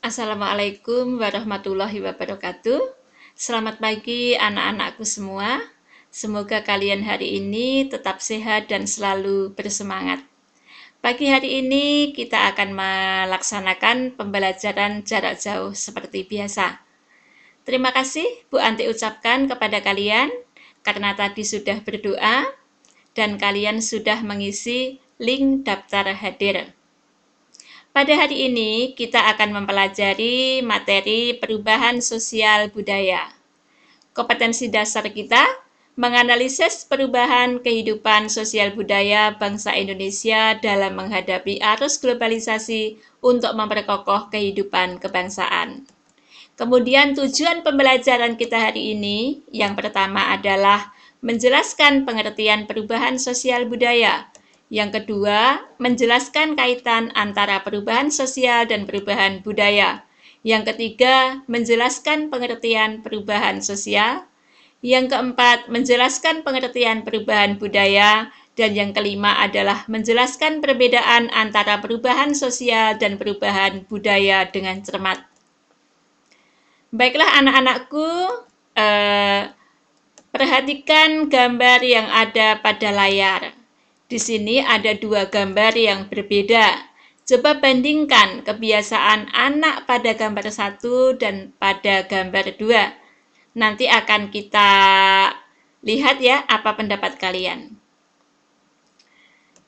Assalamualaikum warahmatullahi wabarakatuh. Selamat pagi anak-anakku semua. Semoga kalian hari ini tetap sehat dan selalu bersemangat. Pagi hari ini kita akan melaksanakan pembelajaran jarak jauh seperti biasa. Terima kasih Bu Anti ucapkan kepada kalian karena tadi sudah berdoa dan kalian sudah mengisi link daftar hadir. Pada hari ini kita akan mempelajari materi perubahan sosial budaya. Kompetensi dasar kita menganalisis perubahan kehidupan sosial budaya bangsa Indonesia dalam menghadapi arus globalisasi untuk memperkokoh kehidupan kebangsaan. Kemudian tujuan pembelajaran kita hari ini yang pertama adalah menjelaskan pengertian perubahan sosial budaya. Yang kedua, menjelaskan kaitan antara perubahan sosial dan perubahan budaya. Yang ketiga, menjelaskan pengertian perubahan sosial. Yang keempat, menjelaskan pengertian perubahan budaya. Dan yang kelima adalah menjelaskan perbedaan antara perubahan sosial dan perubahan budaya dengan cermat. Baiklah anak-anakku, perhatikan gambar yang ada pada layar. Di sini ada dua gambar yang berbeda. Coba bandingkan kebiasaan anak pada gambar 1 dan pada gambar 2. Nanti akan kita lihat ya apa pendapat kalian.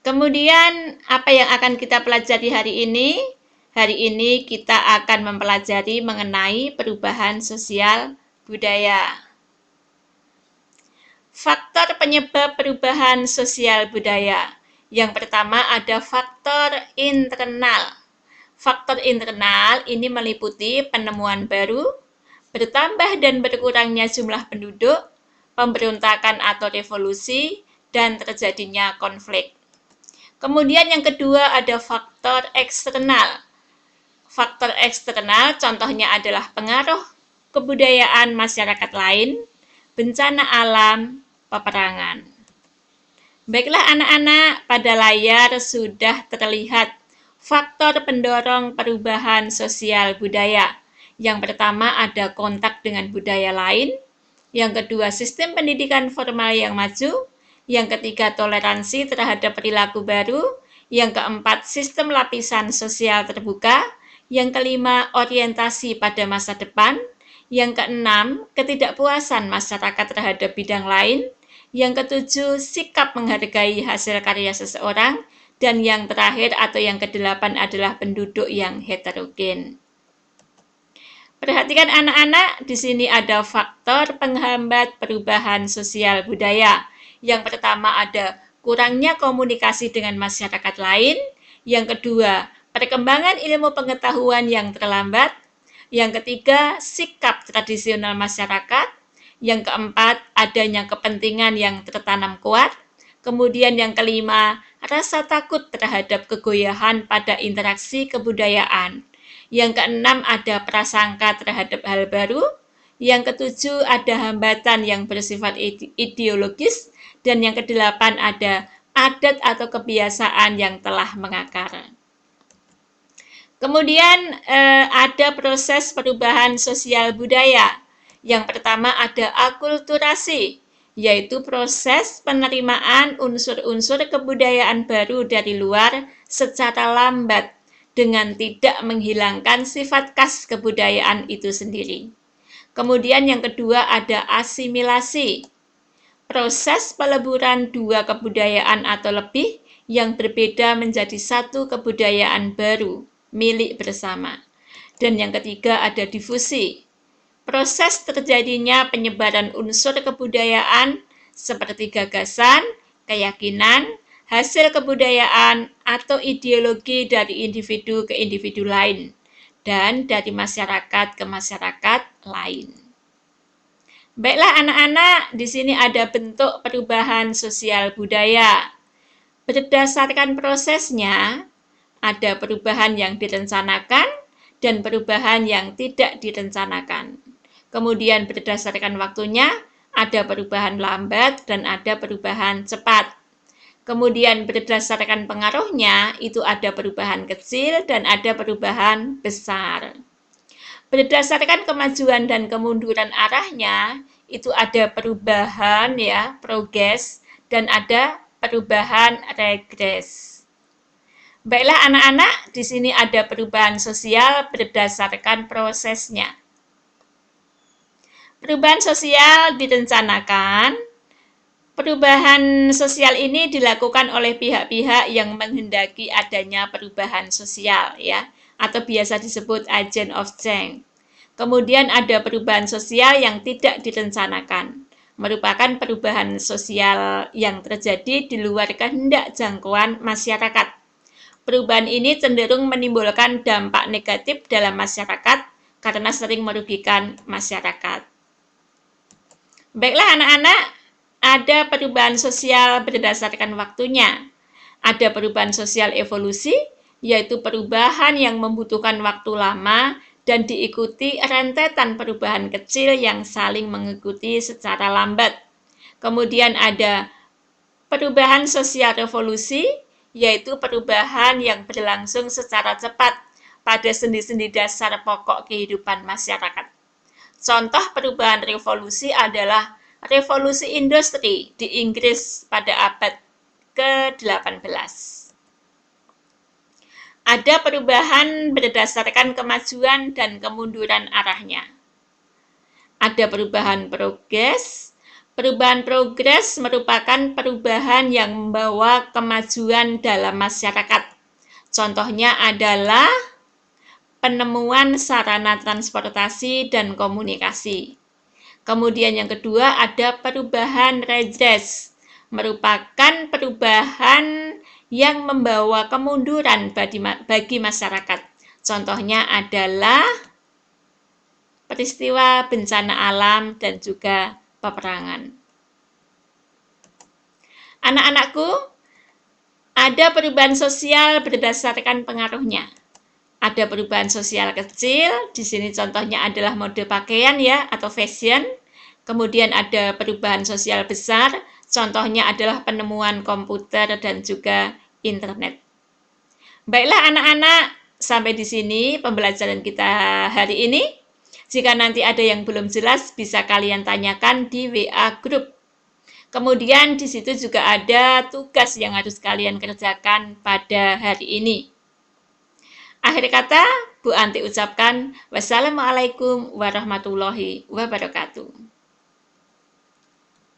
Kemudian apa yang akan kita pelajari hari ini? Hari ini kita akan mempelajari mengenai perubahan sosial budaya. Faktor penyebab perubahan sosial budaya. Yang pertama ada faktor internal. Faktor internal ini meliputi penemuan baru, bertambah dan berkurangnya jumlah penduduk, pemberontakan atau revolusi, dan terjadinya konflik. Kemudian yang kedua ada faktor eksternal. Faktor eksternal contohnya adalah pengaruh kebudayaan masyarakat lain, bencana alam, peperangan. Baiklah anak-anak, pada layar sudah terlihat faktor pendorong perubahan sosial budaya. Yang pertama ada kontak dengan budaya lain, yang kedua sistem pendidikan formal yang maju, yang ketiga toleransi terhadap perilaku baru, yang keempat sistem lapisan sosial terbuka, yang kelima orientasi pada masa depan, yang keenam ketidakpuasan masyarakat terhadap bidang lain, yang ketujuh sikap menghargai hasil karya seseorang, dan yang terakhir atau yang kedelapan adalah penduduk yang heterogen. Perhatikan anak-anak, di sini ada faktor penghambat perubahan sosial budaya. Yang pertama ada kurangnya komunikasi dengan masyarakat lain, yang kedua perkembangan ilmu pengetahuan yang terlambat, yang ketiga sikap tradisional masyarakat, yang keempat adanya kepentingan yang tertanam kuat, kemudian yang kelima rasa takut terhadap kegoyahan pada interaksi kebudayaan, yang keenam ada prasangka terhadap hal baru, yang ketujuh ada hambatan yang bersifat ideologis, dan yang kedelapan ada adat atau kebiasaan yang telah mengakar. Kemudian ada proses perubahan sosial budaya. Yang pertama ada akulturasi, yaitu proses penerimaan unsur-unsur kebudayaan baru dari luar secara lambat dengan tidak menghilangkan sifat khas kebudayaan itu sendiri. Kemudian yang kedua ada asimilasi, proses peleburan dua kebudayaan atau lebih yang berbeda menjadi satu kebudayaan baru milik bersama. Dan yang ketiga ada difusi, proses terjadinya penyebaran unsur kebudayaan seperti gagasan, keyakinan, hasil kebudayaan, atau ideologi dari individu ke individu lain, dan dari masyarakat ke masyarakat lain. Baiklah anak-anak, di sini ada bentuk perubahan sosial budaya. Berdasarkan prosesnya, ada perubahan yang direncanakan dan perubahan yang tidak direncanakan. Kemudian berdasarkan waktunya, ada perubahan lambat dan ada perubahan cepat. Kemudian berdasarkan pengaruhnya, itu ada perubahan kecil dan ada perubahan besar. Berdasarkan kemajuan dan kemunduran arahnya, itu ada perubahan ya, progres, dan ada perubahan regres. Baiklah anak-anak, di sini ada perubahan sosial berdasarkan prosesnya. Perubahan sosial direncanakan. Perubahan sosial ini dilakukan oleh pihak-pihak yang menghendaki adanya perubahan sosial ya, atau biasa disebut agent of change. Kemudian ada perubahan sosial yang tidak direncanakan, merupakan perubahan sosial yang terjadi di luar kehendak jangkauan masyarakat. Perubahan ini cenderung menimbulkan dampak negatif dalam masyarakat karena sering merugikan masyarakat. Baiklah anak-anak, ada perubahan sosial berdasarkan waktunya. Ada perubahan sosial evolusi, yaitu perubahan yang membutuhkan waktu lama dan diikuti rentetan perubahan kecil yang saling mengikuti secara lambat. Kemudian ada perubahan sosial revolusi, yaitu perubahan yang berlangsung secara cepat pada sendi-sendi dasar pokok kehidupan masyarakat. Contoh perubahan revolusi adalah revolusi industri di Inggris pada abad ke-18. Ada perubahan berdasarkan kemajuan dan kemunduran arahnya. Ada perubahan progres. Perubahan progres merupakan perubahan yang membawa kemajuan dalam masyarakat. Contohnya adalah penemuan sarana transportasi dan komunikasi. Kemudian yang kedua ada perubahan regres, merupakan perubahan yang membawa kemunduran bagi masyarakat. Contohnya adalah peristiwa bencana alam dan juga peperangan. Anak-anakku, ada perubahan sosial berdasarkan pengaruhnya. Ada perubahan sosial kecil, di sini contohnya adalah mode pakaian ya atau fashion. Kemudian ada perubahan sosial besar, contohnya adalah penemuan komputer dan juga internet. Baiklah anak-anak, sampai di sini pembelajaran kita hari ini. Jika nanti ada yang belum jelas, bisa kalian tanyakan di WA Group. Kemudian di situ juga ada tugas yang harus kalian kerjakan pada hari ini. Akhir kata, Bu Anti ucapkan wassalamualaikum warahmatullahi wabarakatuh.